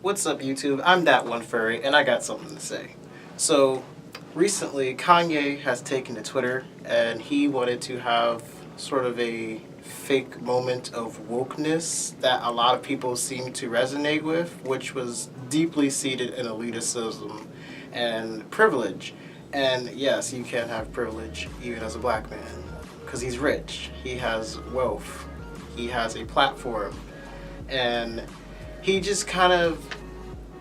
What's up, YouTube? I'm ThatOneFurry, and I got something to say. So, recently, Kanye has taken to Twitter, and he wanted to have sort of a fake moment of wokeness that a lot of people seem to resonate with, which was deeply seated in elitism and privilege. And yes, you can have privilege even as a black man, because he's rich, he has wealth, he has a platform, and he just kind of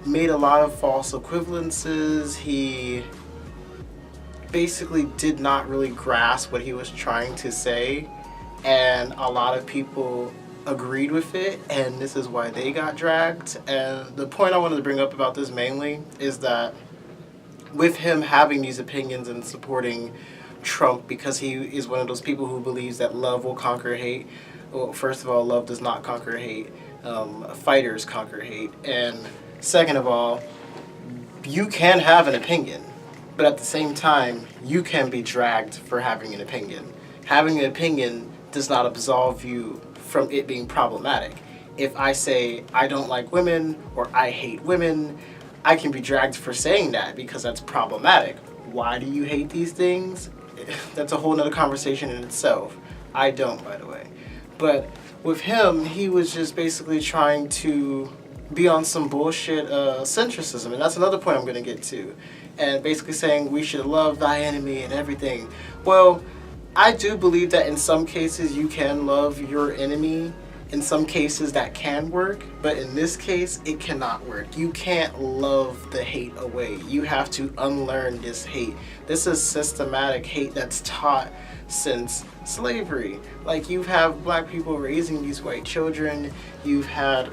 made a lot of false equivalences. He basically did not really grasp what he was trying to say, and a lot of people agreed with it, and this is why they got dragged. And the point I wanted to bring up about this mainly is that with him having these opinions and supporting Trump because he is one of those people who believes that love will conquer hate. Well, first of all, love does not conquer hate. Fighters conquer hate. And second of all, you can have an opinion, but at the same time, you can be dragged for having an opinion. Having an opinion does not absolve you from it being problematic. If I say I don't like women or I hate women, I can be dragged for saying that because that's problematic. Why do you hate these things? That's a whole nother conversation in itself. I don't, by the way. But with him, he was just basically trying to be on some bullshit centrism, and that's another point I'm going to get to. And basically saying we should love thy enemy and everything. Well, I do believe that in some cases you can love your enemy. In some cases that can work, but in this case it cannot work. You can't love the hate away. You have to unlearn this hate. This is systematic hate that's taught since slavery. Like, you have black people raising these white children. You've had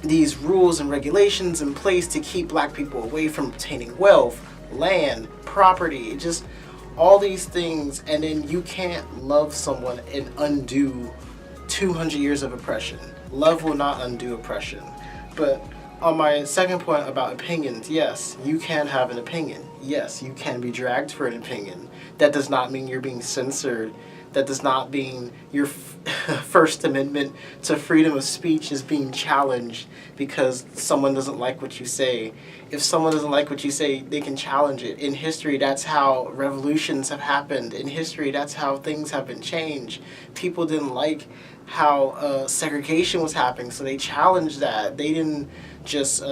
these rules and regulations in place to keep black people away from obtaining wealth, land, property, just all these things, and then you can't love someone and undo 200 years of oppression. Love will not undo oppression. But on my second point about opinions, yes, you can have an opinion. Yes, you can be dragged for an opinion. That does not mean you're being censored. That does not mean your First Amendment to freedom of speech is being challenged because someone doesn't like what you say. If someone doesn't like what you say, they can challenge it. In history, that's how revolutions have happened. In history, that's how things have been changed. People didn't like how segregation was happening, so they challenged that. They didn't just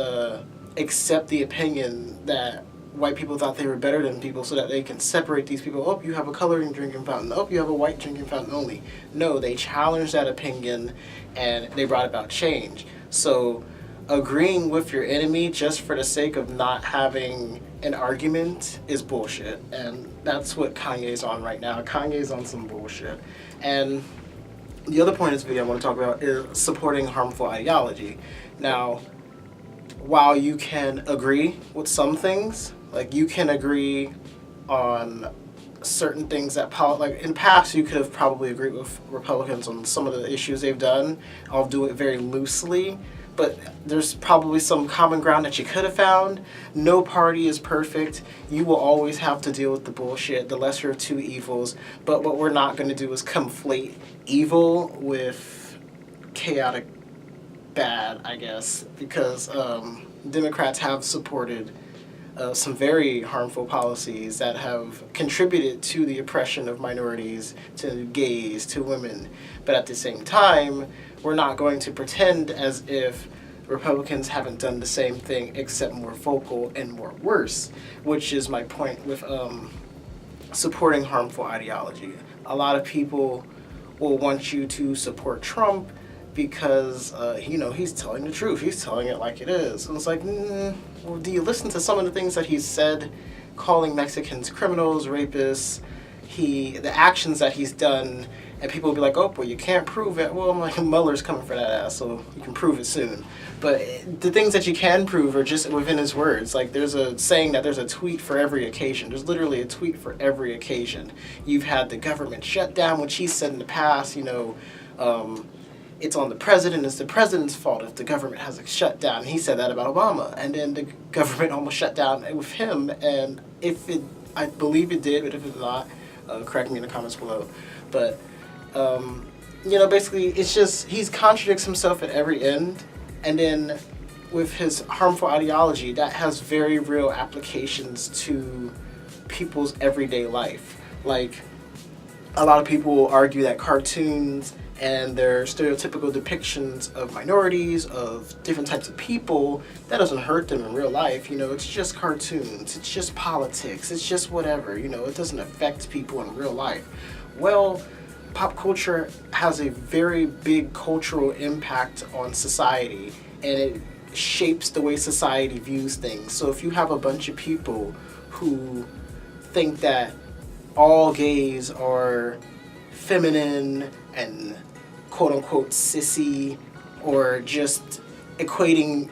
accept the opinion that white people thought they were better than people so that they can separate these people. Oh, you have a coloring drinking fountain. Oh, you have a white drinking fountain only. No, they challenged that opinion and they brought about change. So agreeing with your enemy just for the sake of not having an argument is bullshit. And that's what Kanye's on right now. Kanye's on some bullshit. And the other point of this video I want to talk about is supporting harmful ideology. Now, while you can agree with some things, like you can agree on certain things that, like in the past you could have probably agreed with Republicans on some of the issues they've done. I'll do it very loosely, but there's probably some common ground that you could have found. No party is perfect. You will always have to deal with the bullshit, the lesser of two evils, but what we're not going to do is conflate evil with chaotic bad, I guess, because Democrats have supported some very harmful policies that have contributed to the oppression of minorities, to gays, to women. But at the same time, we're not going to pretend as if Republicans haven't done the same thing except more vocal and more worse, which is my point with supporting harmful ideology. A lot of people will want you to support Trump because, he's telling the truth. He's telling it like it is. And it's like, well, do you listen to some of the things that he's said, calling Mexicans criminals, rapists, the actions that he's done, and people will be like, oh, well, you can't prove it. Well, I'm like, Mueller's coming for that ass, so you can prove it soon. But the things that you can prove are just within his words. Like, there's a saying that there's a tweet for every occasion. There's literally a tweet for every occasion. You've had the government shut down, which he said in the past, it's on the president. It's the president's fault if the government has a shutdown. He said that about Obama, and then the government almost shut down with him. And I believe it did, but if it's not, correct me in the comments below. But basically, it's just he's contradicts himself at every end, and then with his harmful ideology, that has very real applications to people's everyday life. Like, a lot of people will argue that cartoons and their stereotypical depictions of minorities, of different types of people, that doesn't hurt them in real life. You know, it's just cartoons, it's just politics, it's just whatever, you know, it doesn't affect people in real life. Well, pop culture has a very big cultural impact on society, and it shapes the way society views things. So if you have a bunch of people who think that all gays are feminine and quote-unquote sissy, or just equating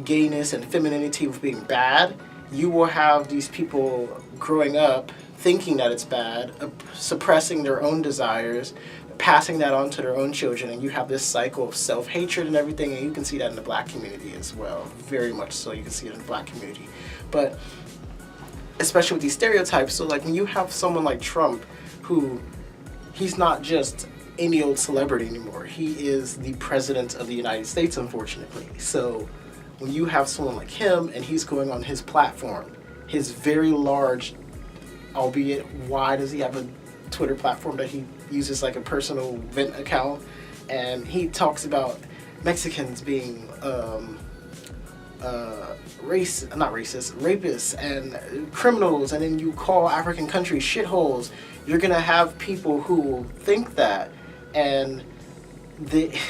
gayness and femininity with being bad, you will have these people growing up thinking that it's bad, suppressing their own desires, passing that on to their own children, and you have this cycle of self-hatred and everything, and you can see that in the black community as well. Very much so, you can see it in the black community. But especially with these stereotypes, so like when you have someone like Trump, who, he's not just any old celebrity anymore. He is the president of the United States, unfortunately. So when you have someone like him and he's going on his platform, his very large, albeit why does he have a Twitter platform that he uses like a personal vent account, and he talks about Mexicans being rapists and criminals, and then you call African countries shitholes. You're gonna have people who will think that, and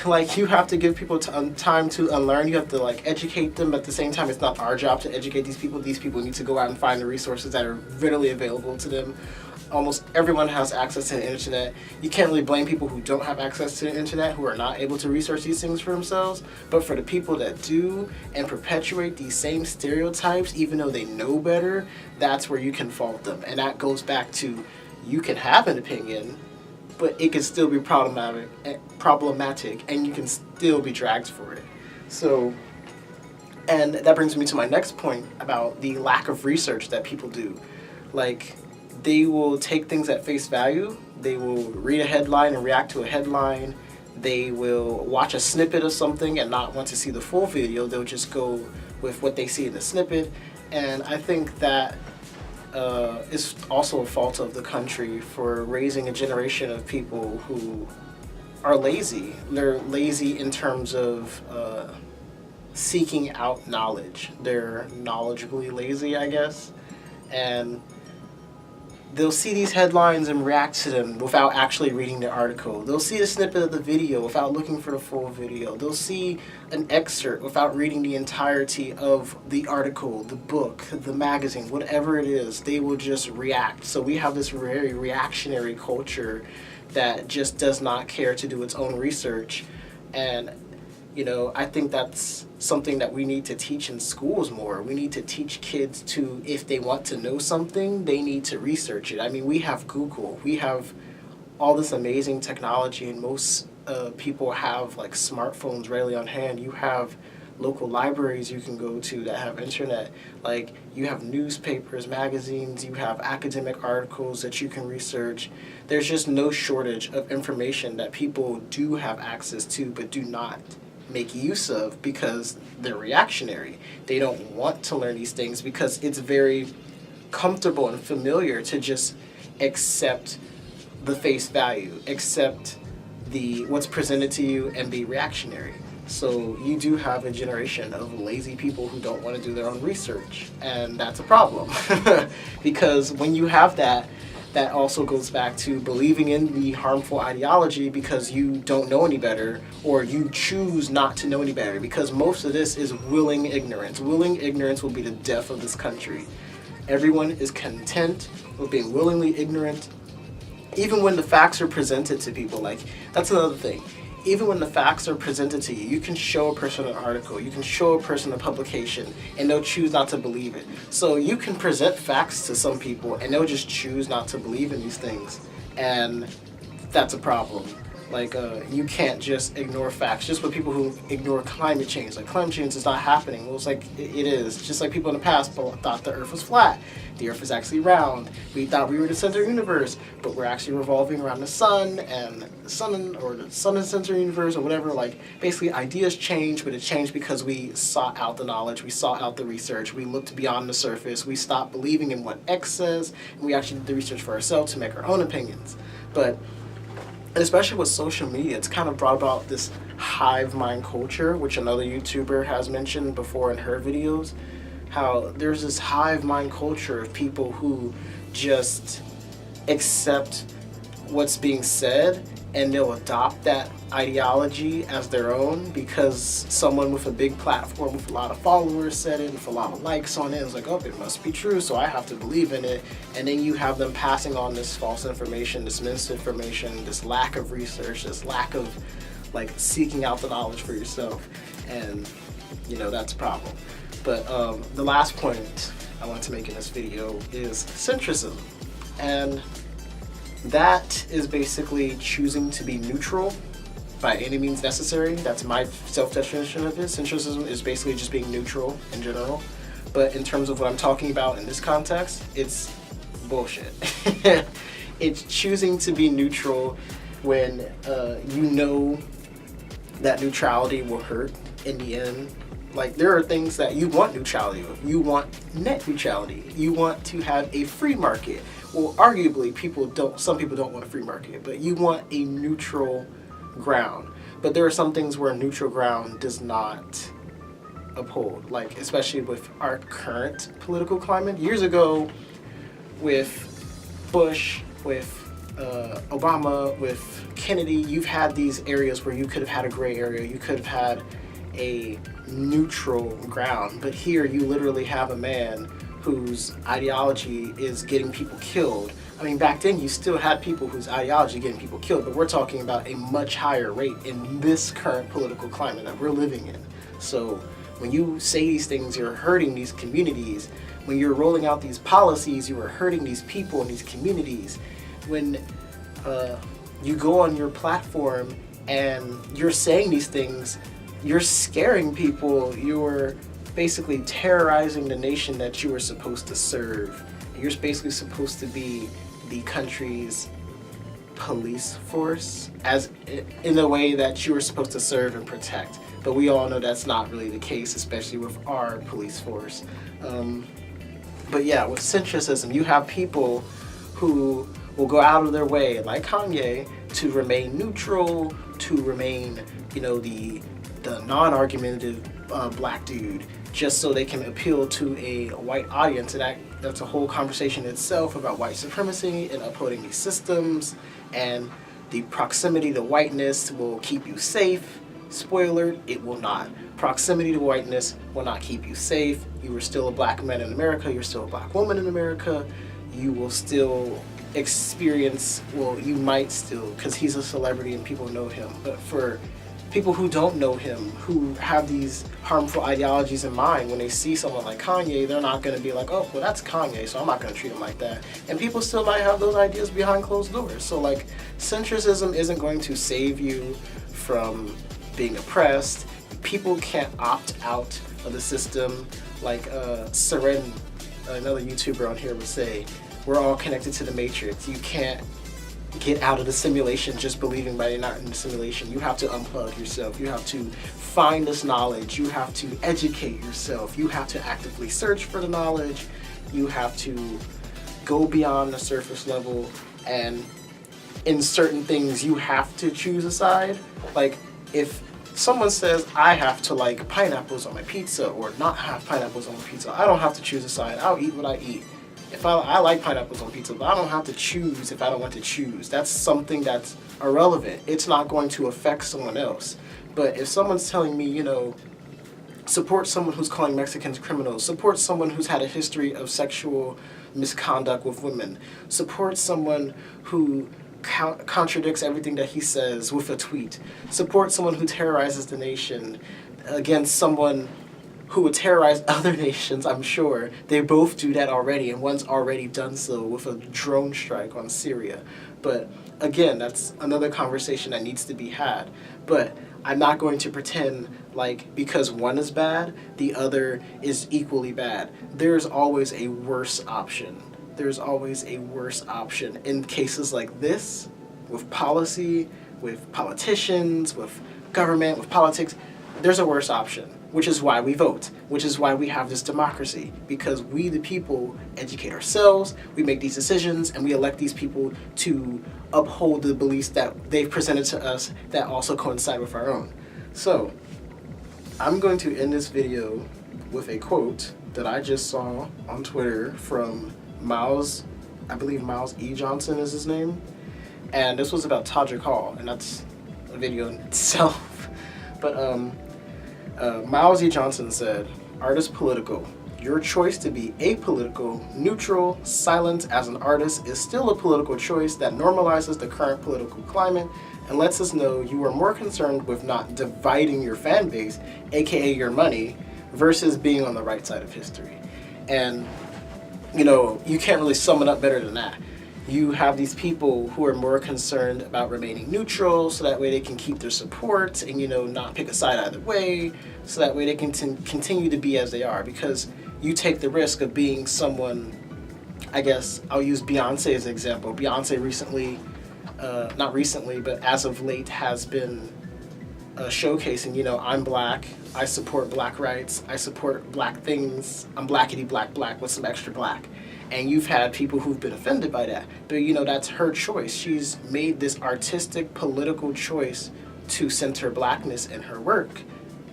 like, you have to give people time to unlearn. You have to like educate them, but at the same time, it's not our job to educate these people. These people need to go out and find the resources that are readily available to them. Almost everyone has access to the internet. You can't really blame people who don't have access to the internet, who are not able to research these things for themselves. But for the people that do and perpetuate these same stereotypes, even though they know better, that's where you can fault them. And that goes back to, you can have an opinion, but it can still be problematic, and you can still be dragged for it. So, and that brings me to my next point about the lack of research that people do. Like, they will take things at face value. They will read a headline and react to a headline. They will watch a snippet of something and not want to see the full video. They'll just go with what they see in the snippet. And I think that is also a fault of the country for raising a generation of people who are lazy. They're lazy in terms of seeking out knowledge. They're knowledgeably lazy, I guess. And they'll see these headlines and react to them without actually reading the article. They'll see a snippet of the video without looking for the full video. They'll see an excerpt without reading the entirety of the article, the book, the magazine, whatever it is. They will just react. So we have this very reactionary culture that just does not care to do its own research. And you know, I think that's something that we need to teach in schools more. We need to teach kids to, if they want to know something, they need to research it. I mean, we have Google. We have all this amazing technology, and most people have like smartphones readily on hand. You have local libraries you can go to that have internet. Like, you have newspapers, magazines, you have academic articles that you can research. There's just no shortage of information that people do have access to but do not make use of because they're reactionary. They don't want to learn these things because it's very comfortable and familiar to just accept the face value, accept what's presented to you, and be reactionary. So you do have a generation of lazy people who don't want to do their own research, and that's a problem. Because when you have that also goes back to believing in the harmful ideology because you don't know any better, or you choose not to know any better, because most of this is willing ignorance. Willing ignorance will be the death of this country. Everyone is content with being willingly ignorant, even when the facts are presented to people. Like, that's another thing. Even when the facts are presented to you, you can show a person an article, you can show a person a publication, and they'll choose not to believe it. So you can present facts to some people, and they'll just choose not to believe in these things, and that's a problem. Like, you can't just ignore facts. Just with people who ignore climate change. Like, climate change is not happening. Well, it's like, it is. Just like people in the past thought the Earth was flat. The Earth is actually round. We thought we were the center of the universe, but we're actually revolving around the sun, and the sun is the center of the universe, or whatever. Like, basically, ideas change, but it changed because we sought out the knowledge, we sought out the research, we looked beyond the surface, we stopped believing in what X says, and we actually did the research for ourselves to make our own opinions. But especially with social media, it's kind of brought about this hive mind culture, which another YouTuber has mentioned before in her videos, how there's this hive mind culture of people who just accept what's being said and they'll adopt that ideology as their own because someone with a big platform with a lot of followers said it, with a lot of likes on it. It's like, oh, it must be true, so I have to believe in it. And then you have them passing on this false information, this misinformation, this lack of research, this lack of like seeking out the knowledge for yourself. And you know, that's a problem. But the last point I want to make in this video is centrism. And that is basically choosing to be neutral by any means necessary. That's my self-definition of it. Centrism is basically just being neutral in general. But in terms of what I'm talking about in this context, it's bullshit. It's choosing to be neutral when you know that neutrality will hurt in the end. Like, there are things that you want neutrality of. You want net neutrality. You want to have a free market. Well, arguably, some people don't want a free market, but you want a neutral ground. But there are some things where neutral ground does not uphold, like especially with our current political climate. Years ago, with Bush, with Obama, with Kennedy, you've had these areas where you could have had a gray area. You could have had a neutral ground. But here you literally have a man whose ideology is getting people killed. I mean, back then you still had people whose ideology getting people killed, but we're talking about a much higher rate in this current political climate that we're living in. So when you say these things, you're hurting these communities. When you're rolling out these policies, you are hurting these people in these communities. When you go on your platform and you're saying these things, you're scaring people. You're basically terrorizing the nation that you were supposed to serve. You're basically supposed to be the country's police force, as in the way that you were supposed to serve and protect. But we all know that's not really the case, especially with our police force. But yeah, with centrism, you have people who will go out of their way, like Kanye, to remain neutral, to remain, you know, the non-argumentative black dude, just so they can appeal to a white audience. And that's a whole conversation in itself about white supremacy and upholding these systems, and the proximity to whiteness will keep you safe. Spoiler, it will not. Proximity to whiteness will not keep you safe. You are still a black man in America, you're still a black woman in America, you will still experience, well, you might still, because he's a celebrity and people know him, but for people who don't know him, who have these harmful ideologies in mind, when they see someone like Kanye, they're not going to be like, oh, well, that's Kanye, so I'm not going to treat him like that. And people still might have those ideas behind closed doors. So, like, centrism isn't going to save you from being oppressed. People can't opt out of the system. Like Seren, another YouTuber on here, would say, we're all connected to the Matrix. You can't get out of the simulation just believing that you're not in the simulation. You have to unplug yourself. You have to find this knowledge. You have to educate yourself. You have to actively search for the knowledge. You have to go beyond the surface level, and in certain things you have to choose a side. Like, if someone says I have to like pineapples on my pizza or not have pineapples on my pizza, I don't have to choose a side. I'll eat what I eat. If I like pineapples on pizza, but I don't have to choose if I don't want to choose. That's something that's irrelevant. It's not going to affect someone else. But if someone's telling me, you know, support someone who's calling Mexicans criminals, support someone who's had a history of sexual misconduct with women, support someone who contradicts everything that he says with a tweet, support someone who terrorizes the nation against someone who would terrorize other nations, I'm sure. They both do that already, and one's already done so with a drone strike on Syria. But again, that's another conversation that needs to be had. But I'm not going to pretend like because one is bad, the other is equally bad. There's always a worse option. There's always a worse option in cases like this, with policy, with politicians, with government, with politics. There's a worse option, which is why we vote, which is why we have this democracy, because we, the people, educate ourselves, we make these decisions, and we elect these people to uphold the beliefs that they've presented to us that also coincide with our own. So, I'm going to end this video with a quote that I just saw on Twitter from Miles, I believe Miles E. Johnson is his name, and this was about Todrick Hall, and that's a video in itself. But Miles E. Johnson said, "Art is political. Your choice to be apolitical, neutral, silent as an artist is still a political choice that normalizes the current political climate and lets us know you are more concerned with not dividing your fan base, aka your money, versus being on the right side of history." And, you know, you can't really sum it up better than that. You have these people who are more concerned about remaining neutral so that way they can keep their support and, you know, not pick a side either way, so that way they can continue to be as they are, because you take the risk of being someone. I guess I'll use Beyonce as an example. Beyonce recently, not recently, but as of late has been showcasing, you know, I'm black, I support black rights, I support black things, I'm blackity black black with some extra black. And you've had people who've been offended by that. But, you know, that's her choice. She's made this artistic, political choice to center blackness in her work.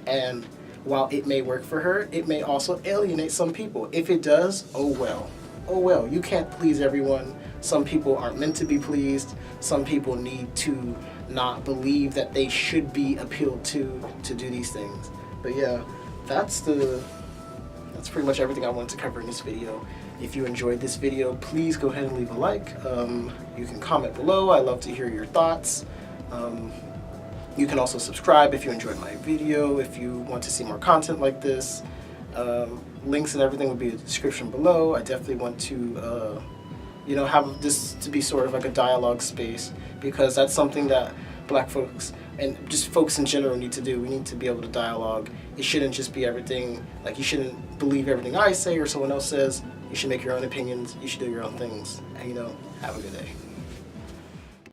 And while it may work for her, it may also alienate some people. If it does, oh well. Oh well. You can't please everyone. Some people aren't meant to be pleased. Some people need to not believe that they should be appealed to do these things. But yeah, that's pretty much everything I wanted to cover in this video. If you enjoyed this video, please go ahead and leave a like. You can comment below. I love to hear your thoughts. You can also subscribe if you enjoyed my video, if you want to see more content like this. Links and everything will be in the description below. I definitely want to you know, have this to be sort of like a dialogue space, because that's something that black folks and just folks in general need to do. We need to be able to dialogue. It shouldn't just be everything, like you shouldn't believe everything I say or someone else says. You should make your own opinions. You should do your own things. And, you know, have a good day.